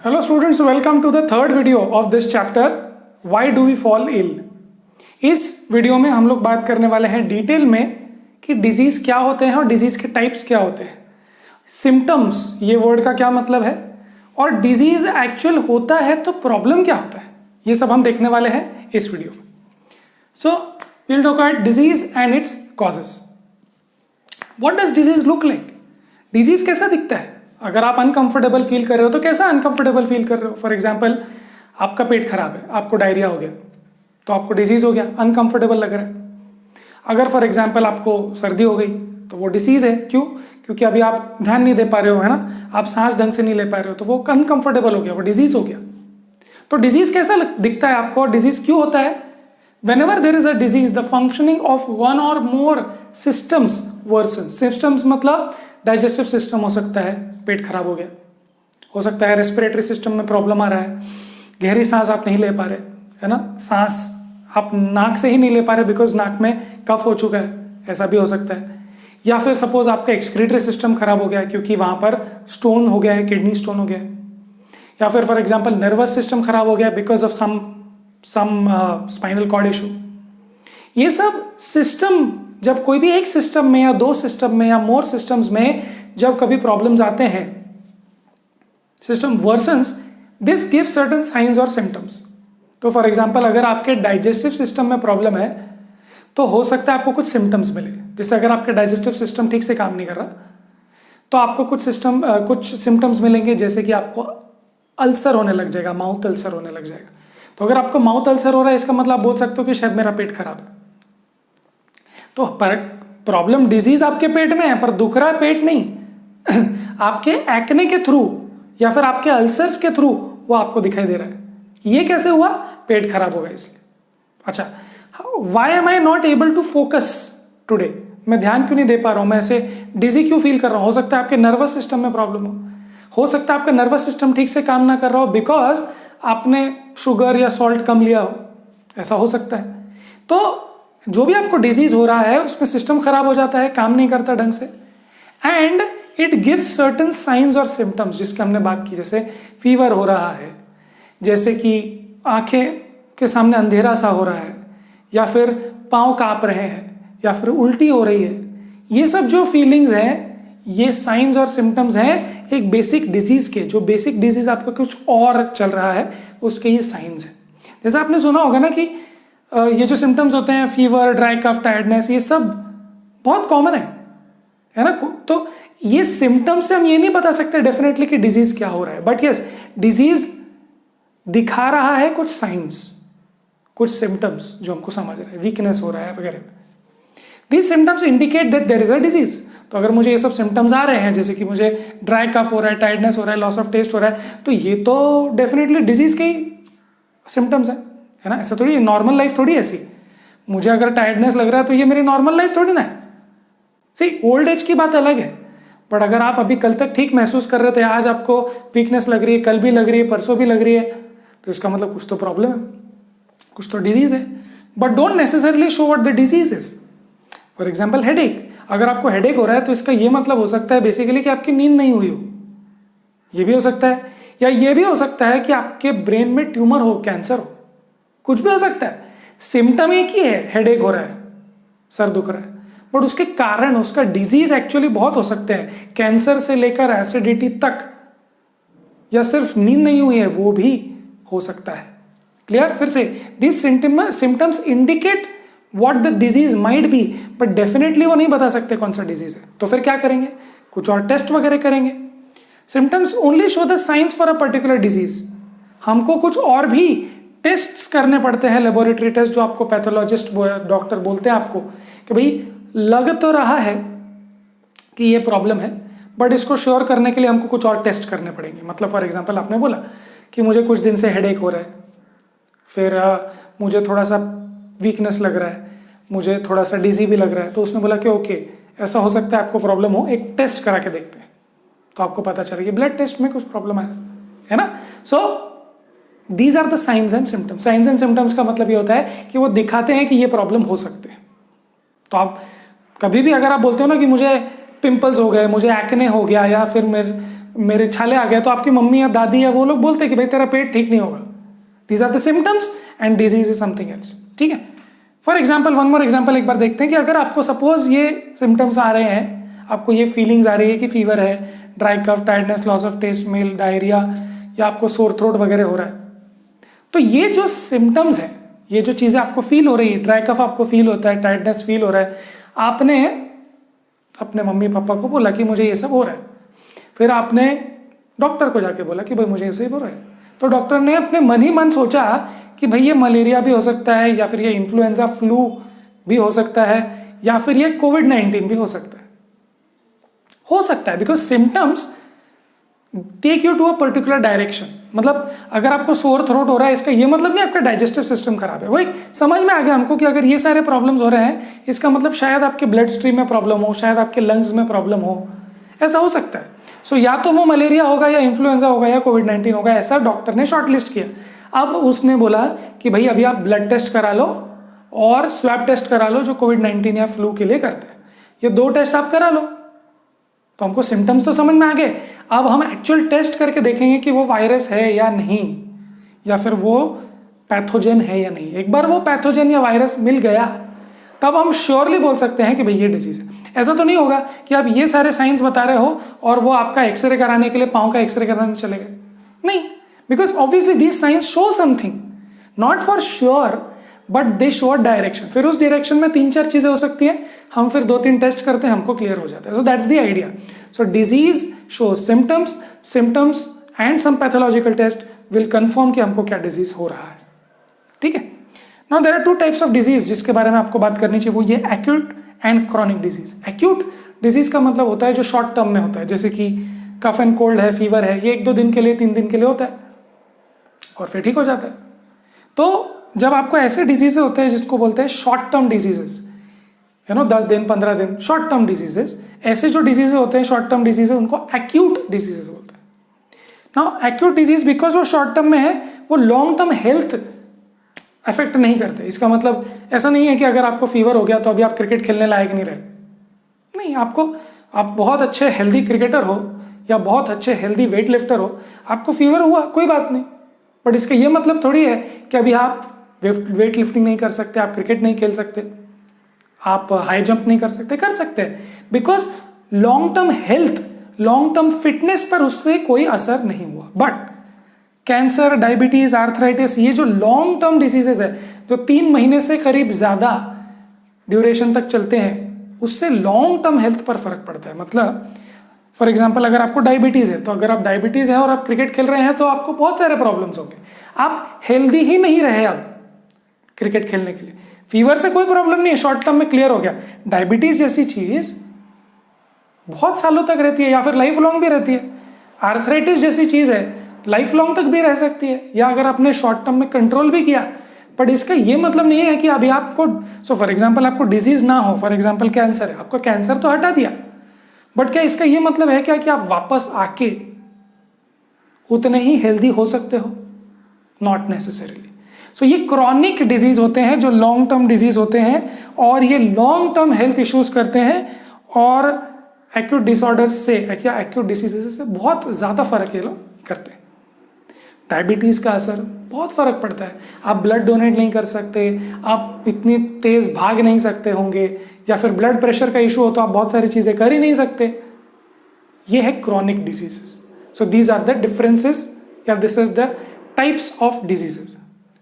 Hello students, welcome to the third video of this chapter, Why do we fall ill? इस video में हम लोग बात करने वाले हैं डिटेल में कि डिजीज क्या होते हैं और डिजीज के टाइप्स क्या होते हैं, सिम्टम्स ये वर्ड का क्या मतलब है और डिजीज एक्चुअल होता है तो प्रॉब्लम क्या होता है, ये सब हम देखने वाले हैं इस वीडियो में. सो we'll talk about disease and its causes. What does disease look like? Disease कैसा दिखता है? अगर आप अनकंफर्टेबल फील कर रहे हो तो कैसा अनकंफर्टेबल फील कर रहे हो? फॉर एग्जाम्पल आपका पेट खराब है, आपको डायरिया हो गया तो आपको डिजीज हो गया, अनकंफर्टेबल लग रहा है. अगर फॉर एग्जाम्पल आपको सर्दी हो गई तो वो डिसीज है. क्यों? क्योंकि अभी आप ध्यान नहीं दे पा रहे हो, है ना, आप सांस ढंग से नहीं ले पा रहे हो तो वो अनकंफर्टेबल हो गया, वो डिजीज हो गया. तो डिजीज कैसा दिखता है आपको और डिजीज क्यों होता है? Whenever there is a disease, the functioning of one or more systems worsens. Systems मतलब डाइजेस्टिव सिस्टम हो सकता है, पेट खराब हो गया, हो सकता है रेस्पिरेटरी सिस्टम में प्रॉब्लम आ रहा है, गहरी सांस आप नहीं ले पा रहे, है ना, सांस आप नाक से ही नहीं ले पा रहे बिकॉज नाक में कफ हो चुका है, ऐसा भी हो सकता है. या फिर सपोज आपका एक्सक्रीटरी सिस्टम खराब हो गया है क्योंकि वहां पर स्टोन हो गया है, किडनी स्टोन हो गया है. या फिर फॉर एग्जाम्पल नर्वस सिस्टम खराब हो गया because of some spinal cord issue. ये सब सिस्टम जब कोई भी एक सिस्टम में या दो सिस्टम में या मोर सिस्टम्स में जब कभी प्रॉब्लम्स आते हैं, system versions, this gives certain science और सिम्टम्स. तो फॉर एग्जांपल अगर आपके डाइजेस्टिव सिस्टम में प्रॉब्लम है तो हो सकता है आपको कुछ सिम्टम्स मिले. जैसे अगर आपके डाइजेस्टिव सिस्टम ठीक से काम नहीं कर रहा तो आपको कुछ सिम्टम्स मिलेंगे, जैसे कि आपको अल्सर होने लग जाएगा, माउथ अल्सर होने लग जाएगा. तो अगर आपको माउथ अल्सर हो रहा है इसका मतलब आप बोल सकते हो कि शायद मेरा पेट खराब है. तो प्रॉब्लम डिजीज आपके पेट में है पर दुख रहा है पेट नहीं आपके एक्ने के थ्रू या फिर आपके अल्सर्स के थ्रू वो आपको दिखाई दे रहा है. ये कैसे हुआ? पेट खराब हो गया इसलिए. अच्छा, why am I not able to focus today? मैं ध्यान क्यों नहीं दे पा रहा हूं, मैं ऐसे डिजी क्यों फील कर रहा हूं? हो सकता है आपके नर्वस सिस्टम में प्रॉब्लम हो सकता है आपका नर्वस सिस्टम ठीक से काम ना कर रहा हो बिकॉज आपने शुगर या सॉल्ट कम लिया हो, ऐसा हो सकता है. तो जो भी आपको डिजीज हो रहा है उसमें सिस्टम खराब हो जाता है, काम नहीं करता ढंग से, and it gives certain science और सिम्टम्स जिसकी हमने बात की. जैसे फीवर हो रहा है, जैसे कि आंखें के सामने अंधेरा सा हो रहा है, या फिर पाँव कांप रहे हैं, या फिर उल्टी हो रही है. ये सब जो फीलिंग्स हैं ये साइंस और सिम्टम्स हैं एक बेसिक डिजीज के. जो बेसिक डिजीज आपको कुछ और चल रहा है उसके ये साइंस हैं. जैसे आपने सुना होगा ना कि ये जो सिम्टम्स होते हैं, फीवर, ड्राई कफ, टायर्डनेस, ये सब बहुत कॉमन है ना. तो ये सिम्टम्स से हम ये नहीं बता सकते डेफिनेटली कि डिजीज क्या हो रहा है, बट यस डिजीज दिखा रहा है कुछ साइंस, कुछ सिम्टम्स जो हमको समझ रहा है, वीकनेस हो रहा है वगैरह. These symptoms indicate that there is a disease. तो अगर मुझे ये सब सिम्टम्स आ रहे हैं, जैसे कि मुझे ड्राई कफ हो रहा है, टायर्डनेस हो रहा है, लॉस ऑफ टेस्ट हो रहा है, तो ये तो डेफिनेटली डिजीज के ही सिम्टम्स है ना. ऐसा थोड़ी नॉर्मल लाइफ थोड़ी ऐसी, मुझे अगर टायर्डनेस लग रहा है तो ये मेरी नॉर्मल लाइफ थोड़ी ना है. सही, ओल्ड एज की बात अलग है, बट अगर आप अभी कल तक ठीक महसूस कर रहे थे, आज आपको वीकनेस लग रही है, कल भी लग रही है, परसों भी लग रही है, तो इसका मतलब कुछ तो प्रॉब्लम है, कुछ तो डिजीज है. But don't necessarily show what the disease is. For example headache, अगर आपको हेडेक हो रहा है तो इसका ये मतलब हो सकता है बेसिकली कि आपकी नींद नहीं हुई हो, ये भी हो सकता है. या ये भी हो सकता है कि आपके ब्रेन में ट्यूमर हो, कैंसर हो, कुछ भी हो सकता है. सिम्टम एक ही है, हेडेक हो रहा है, सर दुख रहा है, बट उसके कारण उसका डिजीज एक्चुअली बहुत हो सकते हैं. कैंसर से लेकर एसिडिटी तक, या सिर्फ नींद नहीं हुई है वो भी हो सकता है. क्लियर? फिर से, this symptoms indicate what the disease might be, but definitely वो नहीं बता सकते कौन सा डिजीज है. तो फिर क्या करेंगे? कुछ और टेस्ट वगैरह करेंगे. Symptoms only show the science for a particular disease. हमको कुछ और भी टेस्ट्स करने पड़ते हैं, लेबोरेटरी टेस्ट, जो आपको पैथोलॉजिस्ट डॉक्टर बोलते हैं आपको कि भाई लग तो रहा है कि ये प्रॉब्लम है, बट इसको श्योर करने के लिए हमको कुछ और टेस्ट करने पड़ेंगे. मतलब फॉर एग्जांपल आपने बोला कि मुझे कुछ दिन से हेडेक हो रहा है, फिर मुझे थोड़ा सा वीकनेस लग रहा है, मुझे थोड़ा सा डिजी भी लग रहा है, तो उसने बोला कि ओके ऐसा हो सकता है आपको प्रॉब्लम हो, एक टेस्ट करा के देखते हैं. तो आपको पता चला कि ब्लड टेस्ट में कुछ प्रॉब्लम है ना. So these are the science and symptoms. Science and symptoms का मतलब ये होता है कि वो दिखाते हैं कि ये प्रॉब्लम हो सकते हैं. तो आप कभी भी अगर आप बोलते हो ना कि मुझे पिंपल्स हो गए, मुझे एक्ने हो गया, या फिर मेरे छाले आ गया, तो आपकी मम्मी या दादी या वो लोग बोलते हैं कि भाई तेरा पेट ठीक नहीं होगा. These are the symptoms and disease is something else. ठीक है. For example, one more example एक बार देखते हैं कि अगर आपको सपोज ये सिम्टम्स आ रहे हैं, आपको ये फीलिंग्स आ रही है कि फीवर है, dry cough, tiredness, loss of taste, smell, diarrhoea, या आपको सोर थ्रोट वगैरह हो रहा है, तो ये जो सिम्टम्स है, ये जो चीज़ें आपको फील हो रही है, ड्राई कफ आपको फील होता है, टायर्डनेस फील हो रहा है, आपने अपने मम्मी पापा को बोला कि मुझे ये सब हो रहा है. फिर आपने डॉक्टर को जाके बोला कि भाई मुझे ऐसे ही हो रहा है. तो डॉक्टर ने अपने मन ही मन सोचा कि भाई ये मलेरिया भी हो सकता है, या फिर ये इन्फ्लुएंजा फ्लू भी हो सकता है, या फिर ये कोविड-19 भी हो सकता है because symptoms take you to a particular direction. मतलब अगर आपको सोर थ्रोट हो रहा है, इसका ये मतलब नहीं आपका डाइजेस्टिव सिस्टम खराब है. वो एक समझ में आ गया हमको कि अगर ये सारे प्रॉब्लम्स हो रहे हैं, इसका मतलब शायद आपके ब्लड स्ट्रीम में प्रॉब्लम हो, शायद आपके लंग्स में प्रॉब्लम हो, ऐसा हो सकता है. सो या तो वो मलेरिया होगा, या इन्फ्लुएंजा होगा, या कोविड-19 होगा, ऐसा डॉक्टर ने शॉर्ट लिस्ट किया. अब उसने बोला कि भाई अभी आप ब्लड टेस्ट करा लो और स्वैब टेस्ट करा लो, जो कोविड-19 या फ्लू के लिए करते हैं. ये 2 टेस्ट आप करा लो. तो हमको सिम्टम्स तो समझ में आ गए. अब हम एक्चुअल टेस्ट करके देखेंगे कि वो वायरस है या नहीं, या फिर वो पैथोजन है या नहीं. एक बार वो पैथोजन या वायरस मिल गया, तब हम श्योरली बोल सकते हैं कि भाई ये डिजीज है. ऐसा तो नहीं होगा कि आप ये सारे साइंस बता रहे हो और वो आपका एक्सरे कराने के लिए पाँव का एक्सरे कराने चले गए. नहीं, because obviously these signs show something, not for sure but they show direction. फिर उस डायरेक्शन में 3-4 चीजें हो सकती हैं, हम फिर 2-3 टेस्ट करते हैं, हमको क्लियर हो जाता है. So that's the idea. So disease show symptoms and some pathological test will confirm कि हमको क्या डिजीज हो रहा है. ठीक है. Now there are 2 types of disease जिसके बारे में आपको बात करनी चाहिए. वो ये acute and chronic disease. Acute disease का मतलब होता है जो शॉर्ट टर्म में होता है, जैसे कि कफ एंड कोल्ड है, फीवर है, ये 1-2 दिन के लिए, 3 दिन के लिए होता है और फिर ठीक हो जाता है. तो जब आपको ऐसे डिजीजेस होते हैं जिसको बोलते हैं शॉर्ट टर्म डिजीजेस, 10 दिन 15 दिन, शॉर्ट टर्म डिजीजेस, ऐसे जो डिजीजेस होते हैं शॉर्ट टर्म डिजीजेस, उनको एक्यूट डिजीजेस बोलते हैं. नाउ एक्यूट डिजीज बिकॉज वो शॉर्ट टर्म में है, वो लॉन्ग टर्म हेल्थ अफेक्ट नहीं करते. इसका मतलब ऐसा नहीं है कि अगर आपको फीवर हो गया तो अभी आप क्रिकेट खेलने लायक नहीं रहे. नहीं, आप बहुत अच्छे हेल्दी क्रिकेटर हो या बहुत अच्छे हेल्दी वेट लिफ्टर हो, आपको फीवर हुआ कोई बात नहीं, बट इसका ये मतलब थोड़ी है कि अभी आप वेट लिफ्टिंग नहीं कर सकते, आप क्रिकेट नहीं खेल सकते, आप हाई जंप नहीं कर सकते, because long term health, long term fitness पर उससे कोई असर नहीं हुआ. बट कैंसर, डायबिटीज, आर्थराइटिस, ये जो लॉन्ग टर्म डिजीजेज है, जो 3 महीने से करीब ज्यादा ड्यूरेशन तक चलते हैं, उससे लॉन्ग टर्म हेल्थ पर फर्क पड़ता है. मतलब फॉर एग्जाम्पल अगर आपको डायबिटीज है, तो अगर आप डायबिटीज है और आप क्रिकेट खेल रहे हैं तो आपको बहुत सारे प्रॉब्लम्स होंगे. आप हेल्दी ही नहीं रहे अब क्रिकेट खेलने के लिए. फीवर से कोई प्रॉब्लम नहीं है, शॉर्ट टर्म में क्लियर हो गया. डायबिटीज जैसी चीज बहुत सालों तक रहती है या फिर लाइफ लॉन्ग भी रहती है. आर्थराइटिस जैसी चीज है, लाइफ लॉन्ग तक भी रह सकती है, या अगर आपने शॉर्ट टर्म में कंट्रोल भी किया. बट इसका ये मतलब नहीं है कि अभी आपको, सो फॉर एग्जाम्पल आपको डिजीज ना हो, फॉर एग्जाम्पल कैंसर है, आपको कैंसर तो हटा दिया, बट क्या इसका ये मतलब है क्या कि आप वापस आके उतने ही हेल्दी हो सकते हो? Not necessarily. सो ये क्रॉनिक डिजीज होते हैं, जो लॉन्ग टर्म डिजीज होते हैं, और ये लॉन्ग टर्म हेल्थ इश्यूज करते हैं, और एक्यूट डिसऑर्डर्स से या एक्यूट डिसीजेस से बहुत ज़्यादा फर्क ये लोग करते हैं. डायबिटीज़ का असर बहुत फर्क पड़ता है. आप ब्लड डोनेट नहीं कर सकते, आप इतनी तेज़ भाग नहीं सकते होंगे, या फिर ब्लड प्रेशर का इशू हो तो आप बहुत सारी चीज़ें कर ही नहीं सकते. ये है chronic diseases. So these are the differences, या this is the types of diseases.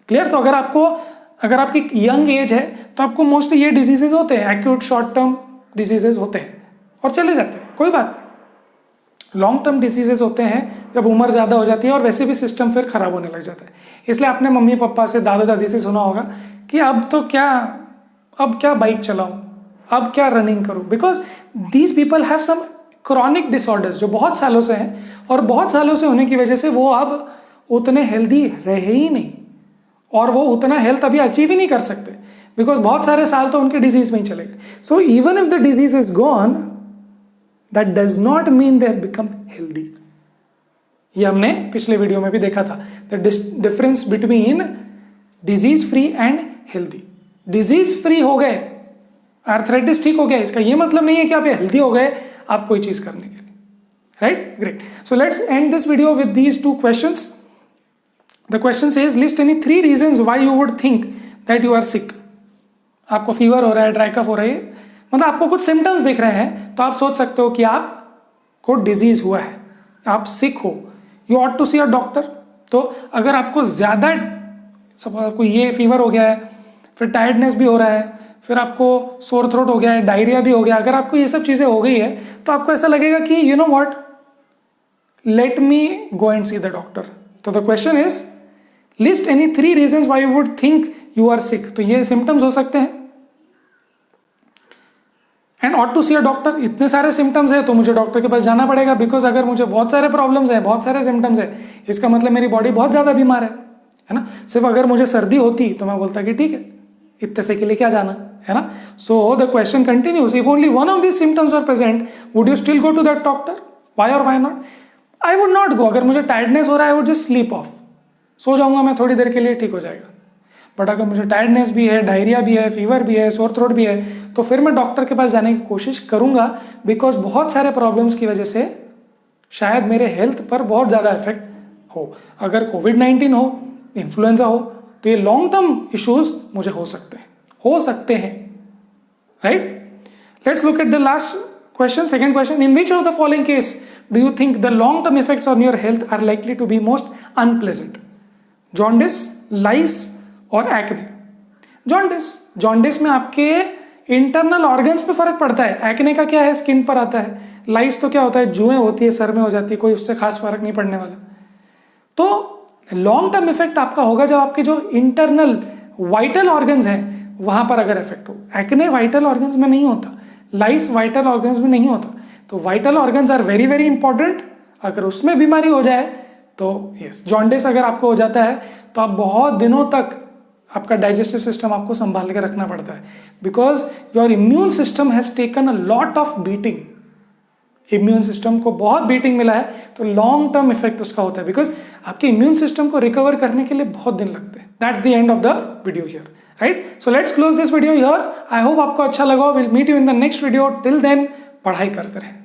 Clear? तो अगर आपकी यंग एज है तो आपको मोस्टली ये डिजीजेज होते हैं, एक्यूट शॉर्ट टर्म डिजीजेज होते हैं और चले जाते हैं, कोई बात नहीं. लॉन्ग टर्म डिजीजेस होते हैं जब उम्र ज़्यादा हो जाती है और वैसे भी सिस्टम फिर खराब होने लग जाता है. इसलिए आपने मम्मी पापा से, दादा दादी से सुना होगा कि अब क्या बाइक चलाऊं, अब क्या रनिंग करूं, because these people have some chronic disorders जो बहुत सालों से हैं, और बहुत सालों से होने की वजह से वो अब उतने हेल्दी रहे ही नहीं, और वो उतना हेल्थ अभी अचीव ही नहीं कर सकते, बिकॉज बहुत सारे साल तो उनके डिजीज में ही चले गए. So even if the disease is gone, that does not mean they have become healthy. ये हमने पिछले वीडियो में भी देखा था, the difference between disease free and healthy. Disease free हो गए, आर्थराइटिस ठीक हो गया, इसका ये मतलब नहीं है कि आप हेल्दी हो गए आप कोई चीज करने के लिए. right? Great. So let's end this video with these two questions. The question says list any 3 reasons why you would think that you are sick. आपको फीवर हो रहा है, ड्राई कफ हो रही है, मतलब आपको कुछ सिम्टम्स दिख रहे हैं, तो आप सोच सकते हो कि आपको डिजीज हुआ है, आप सिक हो. You ought to see a doctor. तो अगर आपको ज़्यादा, सपोज आपको ये फीवर हो गया है, फिर टायर्डनेस भी हो रहा है, फिर आपको सोर थ्रोट हो गया है, डायरिया भी हो गया, अगर आपको ये सब चीज़ें हो गई है तो आपको ऐसा लगेगा कि you know what, let me go and see the doctor. तो the question is list any 3 reasons why you would think you are sick. तो ये सिम्टम्स हो सकते हैं. And ought to see a doctor, इतने सारे सिम्टम्स है तो मुझे डॉक्टर के पास जाना पड़ेगा, बिकॉज अगर मुझे बहुत सारे प्रॉब्लम्स है, बहुत सारे सिम्टम्स है, इसका मतलब मेरी बॉडी बहुत ज़्यादा बीमार है ना. सिर्फ अगर मुझे सर्दी होती तो मैं बोलता कि ठीक है, इतने से के लिए क्या जाना है ना. So the question continues, if only one of this symptoms are present would you still go to that doctor, why और why not. I would not go. अगर मुझे टायर्डनेस हो रहा है, I would just sleep off, सो जाऊंगा मैं थोड़ी देर के लिए, ठीक हो जाएगा. बट अगर मुझे टायर्डनेस भी है, डायरिया भी है, फीवर भी है, सोर थ्रोट भी है, तो फिर मैं डॉक्टर के पास जाने की कोशिश करूंगा, बिकॉज बहुत सारे प्रॉब्लम्स की वजह से शायद मेरे हेल्थ पर बहुत ज़्यादा इफेक्ट हो. अगर कोविड-19 हो, इन्फ्लुएंजा हो, तो ये लॉन्ग टर्म इश्यूज मुझे हो सकते हैं, right. Let's look at the last question, second question. In which of the following case do you think the long term effects on your health are likely to be most unpleasant? Jaundice, lice और acne. Jaundice में आपके internal organs पे फर्क पड़ता है. Acne का क्या है, स्किन पर आता है. लाइस तो क्या होता है, जुएं होती है, सर में हो जाती है, कोई उससे खास फर्क नहीं पड़ने वाला. तो लॉन्ग टर्म इफेक्ट आपका होगा जब आपके जो इंटरनल वाइटल ऑर्गन्स हैं वहां पर अगर इफेक्ट हो. एक्ने वाइटल ऑर्गन्स में नहीं होता, लाइस वाइटल ऑर्गन्स में नहीं होता. तो vital organs are very very important. अगर उसमें बीमारी हो जाए तो यस, जॉन्डिस अगर आपको हो जाता है तो आप बहुत दिनों तक आपका डाइजेस्टिव सिस्टम आपको संभाल के रखना पड़ता है, because your immune system has taken a lot of beating. Immune system को बहुत बीटिंग मिला है, तो लॉन्ग टर्म इफेक्ट उसका होता है, बिकॉज आपके इम्यून सिस्टम को रिकवर करने के लिए बहुत दिन लगते हैं. That's the end of the video here, right. So let's close this video here. I hope आपको अच्छा लगा. Will meet you in the next video. Till then पढ़ाई करते रहें.